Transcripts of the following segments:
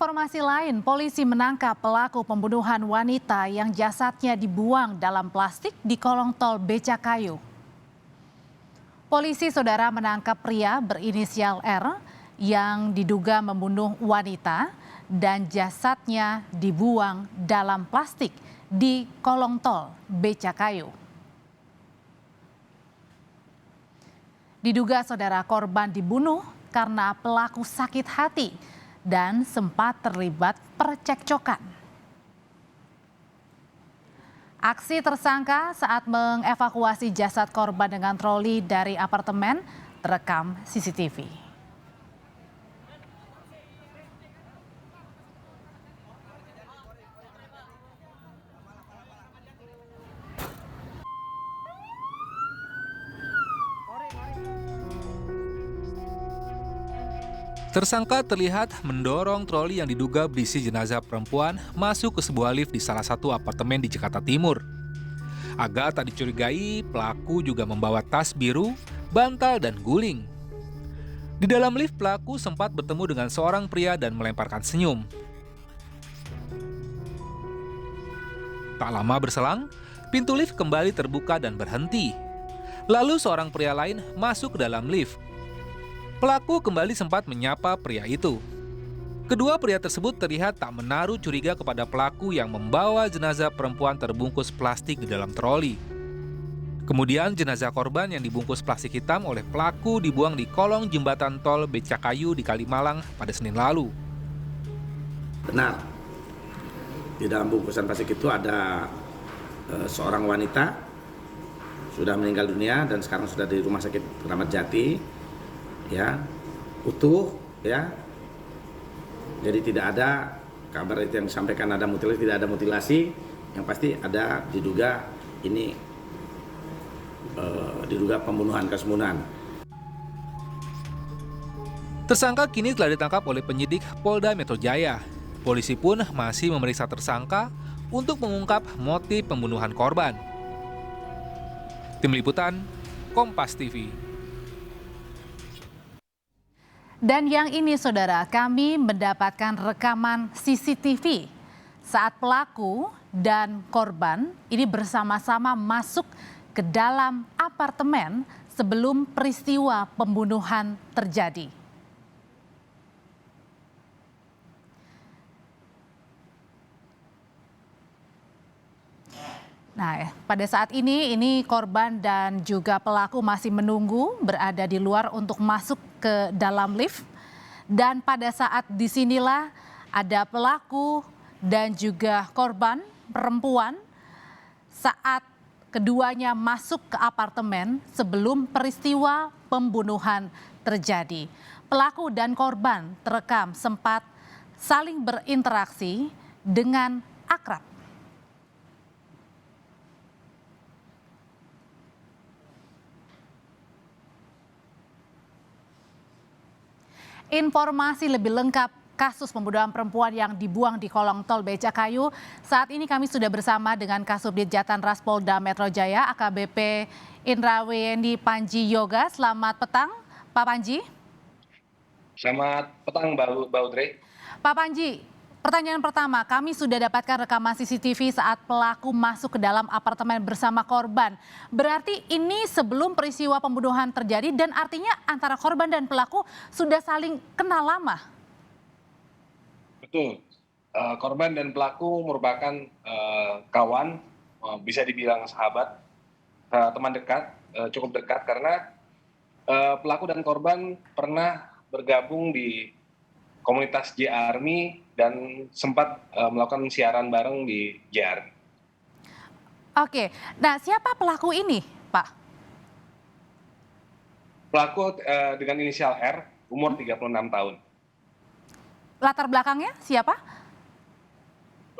Informasi lain, polisi menangkap pelaku pembunuhan wanita yang jasadnya dibuang dalam plastik di kolong tol Becakayu. Polisi saudara menangkap pria berinisial R yang diduga membunuh wanita dan jasadnya dibuang dalam plastik di kolong tol Becakayu. Diduga saudara korban dibunuh karena pelaku sakit hati dan sempat terlibat percekcokan. Aksi tersangka saat mengevakuasi jasad korban dengan troli dari apartemen terekam CCTV. Tersangka terlihat mendorong troli yang diduga berisi jenazah perempuan masuk ke sebuah lift di salah satu apartemen di Jakarta Timur. Agar tak dicurigai, pelaku juga membawa tas biru, bantal, dan guling. Di dalam lift, pelaku sempat bertemu dengan seorang pria dan melemparkan senyum. Tak lama berselang, pintu lift kembali terbuka dan berhenti. Lalu seorang pria lain masuk ke dalam lift. Pelaku kembali sempat menyapa pria itu. Kedua pria tersebut terlihat tak menaruh curiga kepada pelaku yang membawa jenazah perempuan terbungkus plastik di dalam troli. Kemudian jenazah korban yang dibungkus plastik hitam oleh pelaku dibuang di kolong jembatan tol Becakayu di Kalimalang pada Senin lalu. Benar, di dalam bungkusan plastik itu ada seorang wanita sudah meninggal dunia dan sekarang sudah di Rumah Sakit Kramat Jati, ya, utuh, ya. Jadi tidak ada kabar itu yang disampaikan ada mutilasi, tidak ada mutilasi. Yang pasti ada diduga ini diduga pembunuhan, kasus pembunuhan. Tersangka kini telah ditangkap oleh penyidik Polda Metro Jaya. Polisi pun masih memeriksa tersangka untuk mengungkap motif pembunuhan korban. Tim Liputan, Kompas TV. Dan yang ini saudara, kami mendapatkan rekaman CCTV saat pelaku dan korban ini bersama-sama masuk ke dalam apartemen sebelum peristiwa pembunuhan terjadi. Nah, pada saat ini korban dan juga pelaku masih menunggu berada di luar untuk masuk ke dalam lift. Dan pada saat disinilah ada pelaku dan juga korban perempuan saat keduanya masuk ke apartemen sebelum peristiwa pembunuhan terjadi. Pelaku dan korban terekam sempat saling berinteraksi dengan akrab. Informasi lebih lengkap kasus pembunuhan perempuan yang dibuang di kolong tol Becakayu. Saat ini kami sudah bersama dengan Kasubdit Jatan Ras Polda Metro Jaya, AKBP Indra Weyendi Panji Yoga. Selamat petang, Pak Panji. Selamat petang, Mbak Audrey. Pak Panji, pertanyaan pertama, kami sudah dapatkan rekaman CCTV saat pelaku masuk ke dalam apartemen bersama korban. Berarti ini sebelum peristiwa pembunuhan terjadi dan artinya antara korban dan pelaku sudah saling kenal lama. Betul, korban dan pelaku merupakan kawan, bisa dibilang sahabat, teman dekat, cukup dekat karena pelaku dan korban pernah bergabung di komunitas J-Army dan sempat melakukan siaran bareng di J-Army. Oke, nah siapa pelaku ini, Pak? Pelaku dengan inisial R, umur 36 tahun. Latar belakangnya siapa?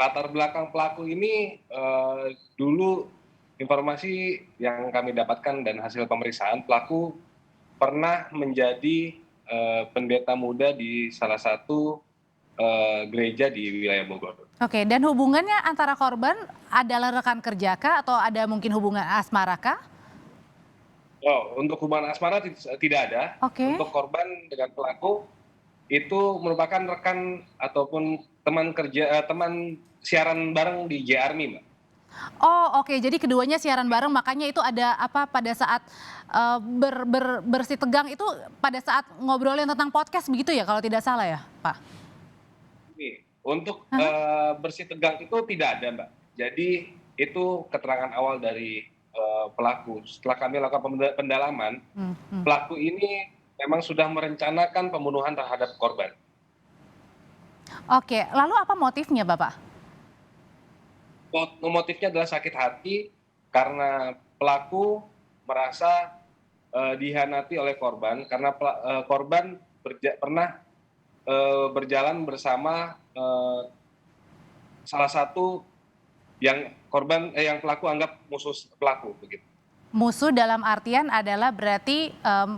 Latar belakang pelaku ini dulu informasi yang kami dapatkan dan hasil pemeriksaan, pelaku pernah menjadi pendeta muda di salah satu gereja di wilayah Bogor. Oke, dan hubungannya antara korban adalah rekan kerja kah atau ada mungkin hubungan asmara kah? Oh, untuk hubungan asmara tidak ada. Oke. Untuk korban dengan pelaku itu merupakan rekan ataupun teman kerja, teman siaran bareng di J-Army, Mbak. Oh oke, jadi keduanya siaran bareng, makanya itu ada apa pada saat bersih tegang itu pada saat ngobrolin tentang podcast begitu ya kalau tidak salah ya Pak? Nih, untuk bersih tegang itu tidak ada, Mbak. Jadi itu keterangan awal dari pelaku. Setelah kami lakukan pendalaman, pelaku ini memang sudah merencanakan pembunuhan terhadap korban. Oke, lalu apa motifnya Bapak? Motifnya adalah sakit hati karena pelaku merasa dihianati oleh korban karena korban pernah berjalan bersama salah satu yang yang pelaku anggap musuh pelaku begitu. Musuh dalam artian adalah berarti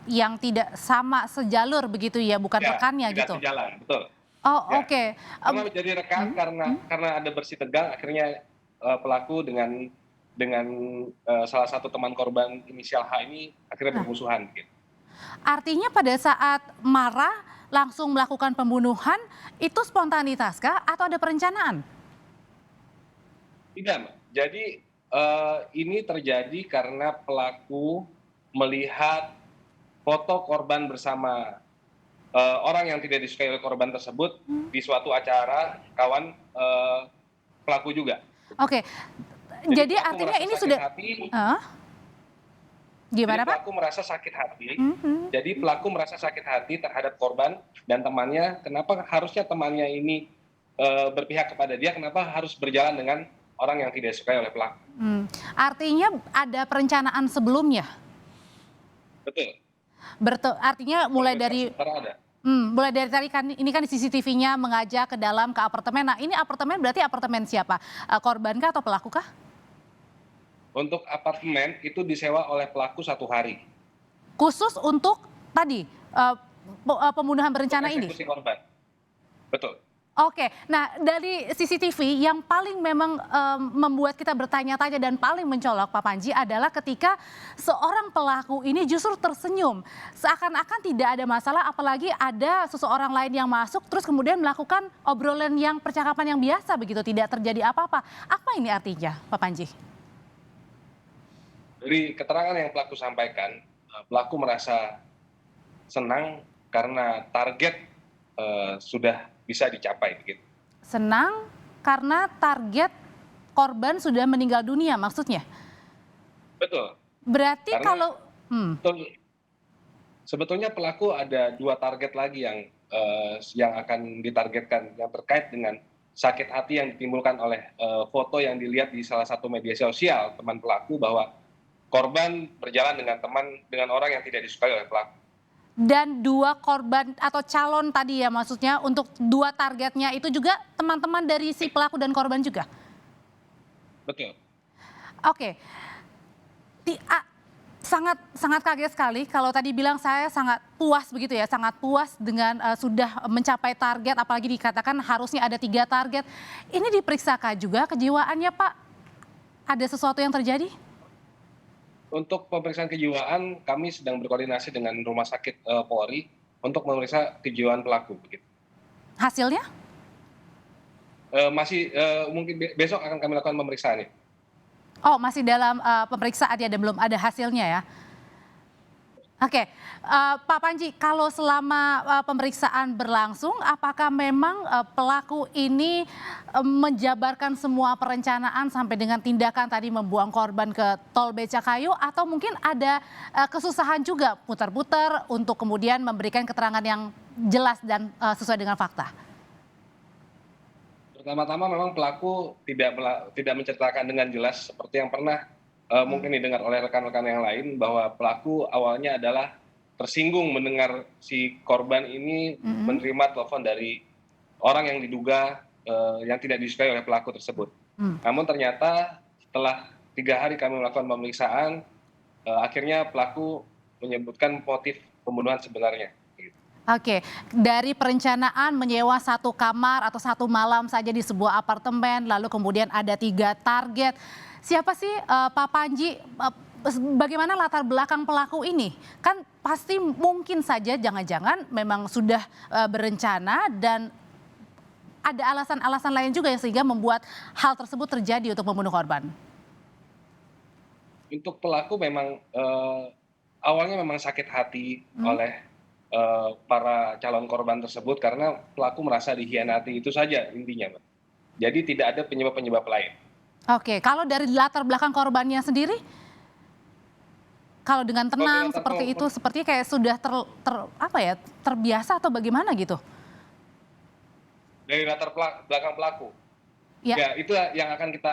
yang tidak sama sejalur begitu ya, bukan Ya, rekannya tidak gitu. sejalan, betul. Oh Ya. oke. Karena menjadi rekan karena ada bersih tegang akhirnya pelaku dengan salah satu teman korban inisial H ini akhirnya bermusuhan gitu. Artinya pada saat marah langsung melakukan pembunuhan itu spontanitas kah atau ada perencanaan? Tidak, Mbak. Jadi ini terjadi karena pelaku melihat foto korban bersama orang yang tidak disukai oleh korban tersebut di suatu acara kawan pelaku juga. Oke. Jadi pelaku artinya merasa ini sakit sudah hati. Gimana Jadi Pak? pelaku merasa sakit hati. Jadi pelaku merasa sakit hati terhadap korban dan temannya. Kenapa harusnya temannya ini berpihak kepada dia? Kenapa harus berjalan dengan orang yang tidak disukai oleh pelaku? Artinya ada perencanaan sebelumnya. Betul. Artinya mulai dari Sementara ada. mulai dari tadi kan ini kan di CCTV-nya mengajak ke dalam ke apartemen. Nah, ini apartemen berarti apartemen siapa? Korban kah atau pelaku kah? Untuk apartemen itu disewa oleh pelaku 1 hari. Khusus untuk tadi pembunuhan berencana ini. Eksekusi korban. Betul. Oke, nah dari CCTV yang paling memang membuat kita bertanya-tanya dan paling mencolok Pak Panji adalah ketika seorang pelaku ini justru tersenyum. Seakan-akan tidak ada masalah apalagi ada seseorang lain yang masuk terus kemudian melakukan obrolan yang percakapan yang biasa begitu, tidak terjadi apa-apa. Apa ini artinya Pak Panji? Dari keterangan yang pelaku sampaikan, pelaku merasa senang karena target sudah bisa dicapai begitu. Senang karena target korban sudah meninggal dunia maksudnya? Betul. Berarti Karena- kalau Sebetulnya pelaku ada 2 target lagi yang akan ditargetkan yang terkait dengan sakit hati yang ditimbulkan oleh foto yang dilihat di salah satu media sosial teman pelaku bahwa korban berjalan dengan orang yang tidak disukai oleh pelaku. dan 2 korban atau calon tadi ya maksudnya untuk 2 targetnya itu juga teman-teman dari si pelaku dan korban juga? Betul. Oke. Sangat kaget sekali kalau tadi bilang saya sangat puas begitu ya, sangat puas dengan sudah mencapai target apalagi dikatakan harusnya ada 3 target. Ini diperiksakan juga kejiwaannya Pak? Ada sesuatu yang terjadi? Untuk pemeriksaan kejiwaan kami sedang berkoordinasi dengan Rumah Sakit Polri untuk memeriksa kejiwaan pelaku begitu. Hasilnya? Masih mungkin besok akan kami lakukan pemeriksaannya. Oh masih dalam pemeriksaan ya dan belum ada hasilnya ya? Oke, Pak Panji, kalau selama pemeriksaan berlangsung, apakah memang pelaku ini menjabarkan semua perencanaan sampai dengan tindakan tadi membuang korban ke tol Becakayu, atau mungkin ada kesusahan juga putar-putar untuk kemudian memberikan keterangan yang jelas dan sesuai dengan fakta? Pertama-tama memang pelaku tidak menceritakan dengan jelas seperti yang pernah mungkin didengar oleh rekan-rekan yang lain bahwa pelaku awalnya adalah tersinggung mendengar si korban ini menerima telepon dari orang yang diduga yang tidak disukai oleh pelaku tersebut. Namun ternyata setelah 3 hari kami melakukan pemeriksaan, akhirnya pelaku menyebutkan motif pembunuhan sebenarnya. Oke, dari perencanaan menyewa 1 kamar atau 1 malam saja di sebuah apartemen, lalu kemudian ada 3 target. Siapa sih Pak Panji bagaimana latar belakang pelaku ini? Kan pasti mungkin saja jangan-jangan memang sudah berencana dan ada alasan-alasan lain juga yang sehingga membuat hal tersebut terjadi untuk membunuh korban. Untuk pelaku memang awalnya memang sakit hati oleh para calon korban tersebut karena pelaku merasa dikhianati, itu saja intinya, Mbak. Jadi tidak ada penyebab-penyebab lain. Oke, kalau dari latar belakang korbannya sendiri, kalau dengan tenang seperti itu, sepertinya kayak sudah terbiasa atau bagaimana gitu? Dari latar belakang pelaku. Ya. Ya, itu yang akan kita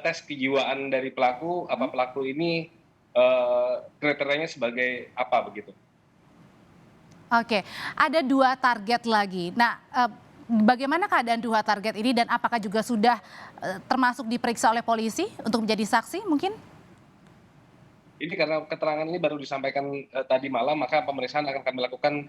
tes kejiwaan dari pelaku, apa pelaku ini kriterianya sebagai apa begitu. Oke, ada 2 target lagi. Nah, bagaimana keadaan 2 target ini dan apakah juga sudah termasuk diperiksa oleh polisi untuk menjadi saksi mungkin? Ini karena keterangan ini baru disampaikan tadi malam, maka pemeriksaan akan kami lakukan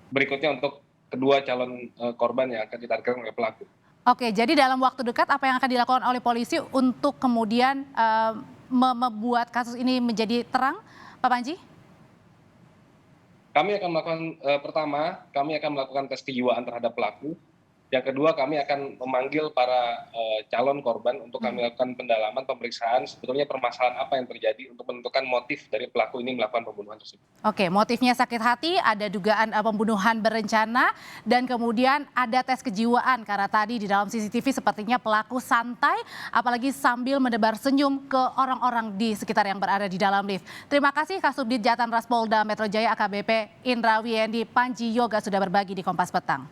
berikutnya untuk kedua calon korban yang akan ditargetkan oleh pelaku. Oke, jadi dalam waktu dekat apa yang akan dilakukan oleh polisi untuk kemudian membuat kasus ini menjadi terang, Pak Panji? Kami akan melakukan pertama, kami akan melakukan tes kejiwaan terhadap pelaku. Yang kedua, kami akan memanggil para calon korban untuk kami lakukan pendalaman pemeriksaan sebetulnya permasalahan apa yang terjadi untuk menentukan motif dari pelaku ini melakukan pembunuhan tersebut. Oke, motifnya sakit hati, ada dugaan pembunuhan berencana, dan kemudian ada tes kejiwaan karena tadi di dalam CCTV sepertinya pelaku santai, apalagi sambil menebar senyum ke orang-orang di sekitar yang berada di dalam lift. Terima kasih Kasubdit Jatan Ras Polda Metro Jaya AKBP Indra Wiyendi Panji Yoga sudah berbagi di Kompas Petang.